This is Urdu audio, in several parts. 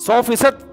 100%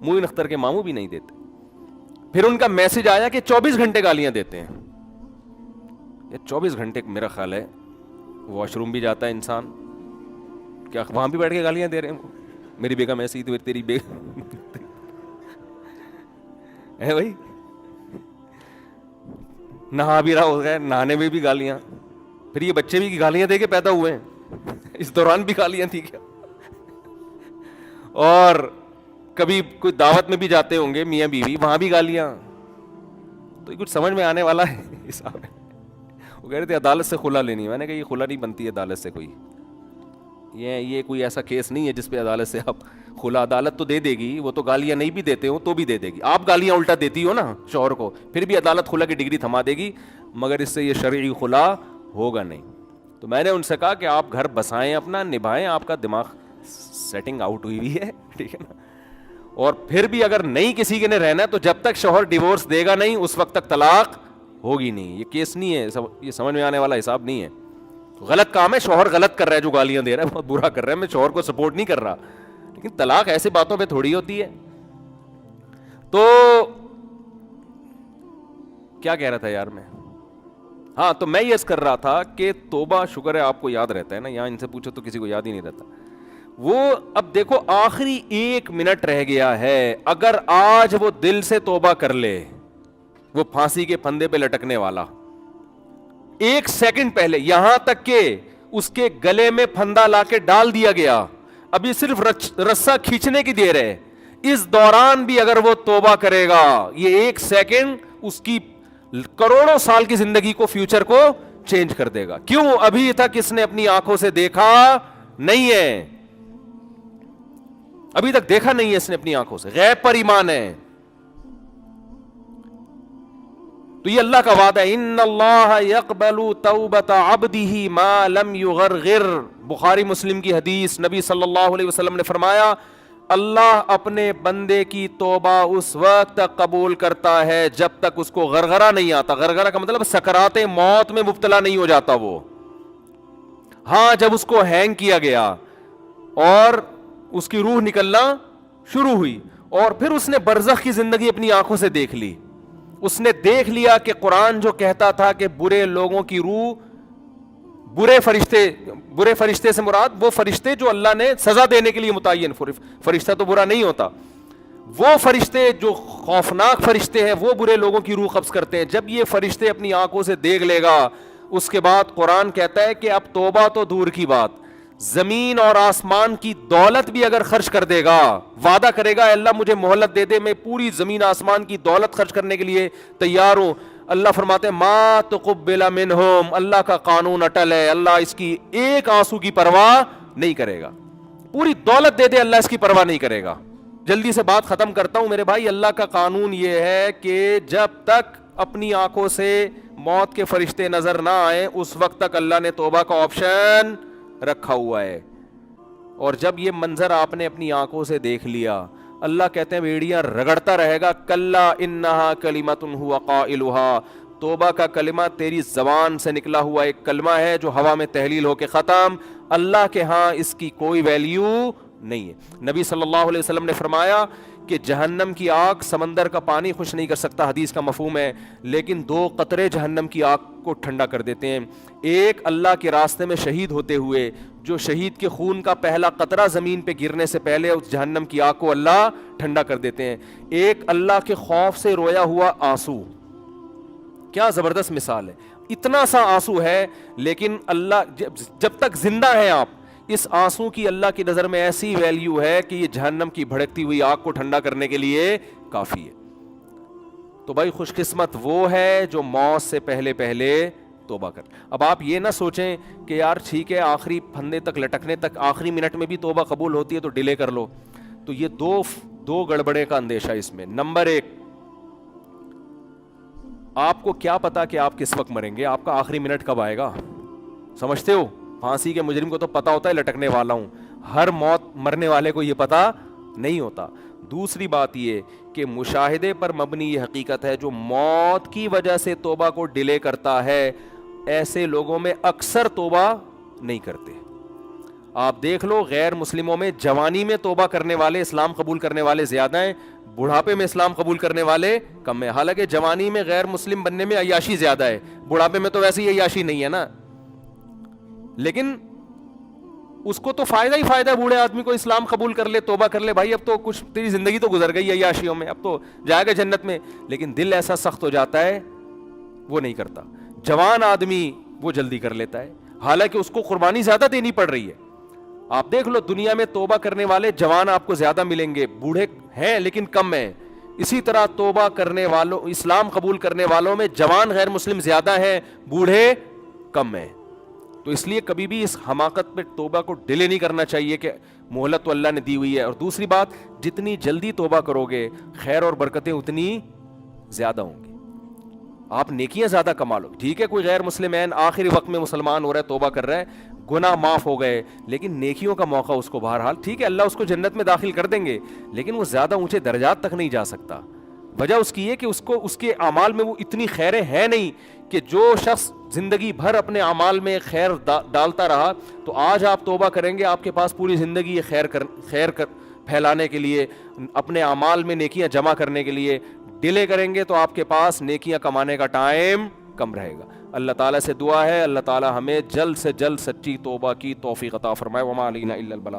معین اختر کے ماموں بھی نہیں دیتے. پھر ان کا میسج آیا کہ 24 گھنٹے گالیاں دیتے ہیں. یہ 24 گھنٹے میرا خیال ہے واش روم بھی جاتا ہے انسان, کیا وہاں بھی بیٹھ کے گالیاں دے رہے ہیں؟ میری بیگم ایسی تو تیری بیگم ہے بھائی, نہا بھی رہا ہو گیا, نہانے میں بھی گالیاں. پھر یہ بچے بھی گالیاں دے کے پیدا ہوئے ہیں, اس دوران بھی گالیاں تھی کیا؟ اور کبھی کوئی دعوت میں بھی جاتے ہوں گے میاں بیوی, وہاں بھی گالیاں. تو یہ کچھ سمجھ میں آنے والا ہے حساب ہے. وہ کہہ رہے تھے عدالت سے خلا لینی ہے. میں نے کہا یہ خلا نہیں بنتی ہے عدالت سے, کوئی یہ کوئی ایسا کیس نہیں ہے جس پہ عدالت سے آپ خلا, عدالت تو دے دے گی, وہ تو گالیاں نہیں بھی دیتے ہو تو بھی دے دے گی. آپ گالیاں الٹا دیتی ہو نا شوہر کو, پھر بھی عدالت خلا کی ڈگری تھما دے گی, مگر اس سے یہ شرعی خلا ہوگا نہیں. تو میں نے ان سے کہا کہ آپ گھر بسائیں, اپنا نبھائیں, آپ کا دماغ سیٹنگ آؤٹ ہوئی ہے, ٹھیک ہے نا. اور پھر بھی اگر نہیں کسی کے نے رہنا ہے تو جب تک شوہر ڈیورس دے گا نہیں اس وقت تک طلاق ہوگی نہیں. یہ کیس نہیں ہے, یہ سمجھ میں آنے والا حساب نہیں ہے. غلط کام ہے, شوہر غلط کر رہا ہے جو گالیاں دے رہا ہے, بہت برا کر رہا ہے, میں شوہر کو سپورٹ نہیں کر رہا, لیکن طلاق ایسے باتوں پہ تھوڑی ہوتی ہے. تو کیا کہہ رہا تھا یار میں, ہاں تو میں یہ کر رہا تھا کہ توبہ, شکر ہے آپ کو یاد رہتا ہے نا, یہاں ان سے پوچھو تو کسی کو یاد ہی نہیں رہتا. وہ اب دیکھو آخری 1 منٹ رہ گیا ہے, اگر آج وہ دل سے توبہ کر لے, وہ پھانسی کے پھندے پہ لٹکنے والا 1 سیکنڈ پہلے, یہاں تک کہ اس کے گلے میں پھندا لا کے ڈال دیا گیا, ابھی صرف رسا کھینچنے کی دیر ہے, اس دوران بھی اگر وہ توبہ کرے گا, یہ 1 سیکنڈ اس کی کروڑوں سال کی زندگی کو, فیوچر کو چینج کر دے گا. کیوں؟ ابھی تک اس نے اپنی آنکھوں سے دیکھا نہیں ہے, ابھی تک دیکھا نہیں ہے اس نے اپنی آنکھوں سے, غیب پر ایمان ہے. تو یہ اللہ کا وعدہ ہے, ان اللہ یقبل توبۃ عبدہ ما لم یغرغر. بخاری مسلم کی حدیث, نبی صلی اللہ علیہ وسلم نے فرمایا اللہ اپنے بندے کی توبہ اس وقت تک قبول کرتا ہے جب تک اس کو غرغرہ نہیں آتا. غرغرہ کا مطلب سکرات موت میں مبتلا نہیں ہو جاتا وہ. ہاں جب اس کو ہینگ کیا گیا اور اس کی روح نکلنا شروع ہوئی, اور پھر اس نے برزخ کی زندگی اپنی آنکھوں سے دیکھ لی, اس نے دیکھ لیا کہ قرآن جو کہتا تھا کہ برے لوگوں کی روح, برے فرشتے سے مراد وہ فرشتے جو اللہ نے سزا دینے کے لیے متعین, فرشتہ تو برا نہیں ہوتا, وہ فرشتے جو خوفناک فرشتے ہیں وہ برے لوگوں کی روح قبض کرتے ہیں. جب یہ فرشتے اپنی آنکھوں سے دیکھ لے گا, اس کے بعد قرآن کہتا ہے کہ اب توبہ تو دور کی بات, زمین اور آسمان کی دولت بھی اگر خرچ کر دے گا, وعدہ کرے گا اللہ مجھے مہلت دے دے, میں پوری زمین آسمان کی دولت خرچ کرنے کے لیے تیار ہوں. اللہ فرماتے ہیں ما تقبل منہم, اللہ کا قانون اٹل ہے, اللہ اس کی ایک آنسو کی پرواہ نہیں کرے گا. پوری دولت دے دے اللہ اس کی پرواہ نہیں کرے گا. جلدی سے بات ختم کرتا ہوں میرے بھائی, اللہ کا قانون یہ ہے کہ جب تک اپنی آنکھوں سے موت کے فرشتے نظر نہ آئے اس وقت تک اللہ نے توبہ کا آپشن رکھا ہوا ہے. اور جب یہ منظر آپ نے اپنی آنکھوں سے دیکھ لیا, اللہ کہتے ہیں بیڑیاں رگڑتا رہے گا, کلا انہا کلمۃ ہوا قائلھا, توبہ کا کلمہ تیری زبان سے نکلا ہوا ایک کلمہ ہے جو ہوا میں تحلیل ہو کے ختم, اللہ کے ہاں اس کی کوئی ویلیو نہیں ہے. نبی صلی اللہ علیہ وسلم نے فرمایا کہ جہنم کی آگ سمندر کا پانی خوش نہیں کر سکتا, حدیث کا مفہوم ہے, لیکن 2 قطرے جہنم کی آگ کو ٹھنڈا کر دیتے ہیں. ایک اللہ کے راستے میں شہید ہوتے ہوئے, جو شہید کے خون کا پہلا قطرہ زمین پہ گرنے سے پہلے اس جہنم کی آگ کو اللہ ٹھنڈا کر دیتے ہیں. ایک اللہ کے خوف سے رویا ہوا آنسو, کیا زبردست مثال ہے, اتنا سا آنسو ہے لیکن اللہ جب تک زندہ ہیں آپ, اس آنسو کی اللہ کی نظر میں ایسی ویلیو ہے کہ یہ جہنم کی بھڑکتی ہوئی آگ کو ٹھنڈا کرنے کے لیے کافی ہے. تو بھائی خوش قسمت وہ ہے جو موت سے پہلے توبہ کر. اب آپ یہ نہ سوچیں کہ یار ٹھیک ہے آخری پھندے تک لٹکنے تک آخری منٹ میں بھی توبہ قبول ہوتی ہے تو ڈیلے کر لو. تو یہ دو گڑبڑے کا اندیشہ اس میں. نمبر 1, آپ کو کیا پتا کہ آپ کس وقت مریں گے, آپ کا آخری منٹ کب آئے گا, سمجھتے ہو؟ پھانسی کے مجرم کو تو پتا ہوتا ہے لٹکنے والا ہوں, ہر مرنے والے کو یہ پتا نہیں ہوتا. دوسری بات یہ کہ مشاہدے پر مبنی یہ حقیقت ہے, جو موت کی وجہ سے توبہ کو ڈیلے کرتا ہے ایسے لوگوں میں اکثر توبہ نہیں کرتے. آپ دیکھ لو غیر مسلموں میں جوانی میں توبہ کرنے والے, اسلام قبول کرنے والے زیادہ ہیں, بڑھاپے میں اسلام قبول کرنے والے کم ہیں. حالانکہ جوانی میں غیر مسلم بننے میں عیاشی زیادہ ہے, بڑھاپے میں تو ویسے ہی عیاشی نہیں ہے نا. لیکن اس کو تو فائدہ ہی فائدہ ہے, بوڑھے آدمی کو اسلام قبول کر لے, توبہ کر لے, بھائی اب تو کچھ تیری زندگی تو گزر گئی عیاشیوں میں, اب تو جائے گا جنت میں. لیکن دل ایسا سخت ہو جاتا ہے وہ نہیں کرتا. جوان آدمی وہ جلدی کر لیتا ہے, حالانکہ اس کو قربانی زیادہ دینی پڑ رہی ہے. آپ دیکھ لو دنیا میں توبہ کرنے والے جوان آپ کو زیادہ ملیں گے, بوڑھے ہیں لیکن کم ہیں. اسی طرح توبہ کرنے والوں, اسلام قبول کرنے والوں میں جوان غیر مسلم زیادہ ہیں, بوڑھے کم ہیں. تو اس لیے کبھی بھی اس حماقت پہ توبہ کو ڈیلے نہیں کرنا چاہیے کہ مہلت تو اللہ نے دی ہوئی ہے. اور دوسری بات, جتنی جلدی توبہ کرو گے خیر اور برکتیں اتنی زیادہ ہوں گی, آپ نیکیاں زیادہ کما لو. ٹھیک ہے کوئی غیر مسلم آخری وقت میں مسلمان ہو رہا ہے, توبہ کر رہا ہے, گناہ معاف ہو گئے, لیکن نیکیوں کا موقع اس کو بہرحال, ٹھیک ہے اللہ اس کو جنت میں داخل کر دیں گے, لیکن وہ زیادہ اونچے درجات تک نہیں جا سکتا. وجہ اس کی یہ کہ اس کے اعمال میں وہ اتنی خیریں ہیں نہیں کہ جو شخص زندگی بھر اپنے اعمال میں خیر ڈالتا رہا, تو آج آپ توبہ کریں گے, آپ کے پاس پوری زندگی یہ خیر پھیلانے کے لیے, اپنے اعمال میں نیکیاں جمع کرنے کے لیے ڈیلے کریں گے, تو آپ کے پاس نیکیاں کمانے کا ٹائم کم رہے گا. اللہ تعالیٰ سے دعا ہے اللہ تعالیٰ ہمیں جلد سے جلد سچی توبہ کی توفیق عطا فرمائے. وما علینا الا البلاغ.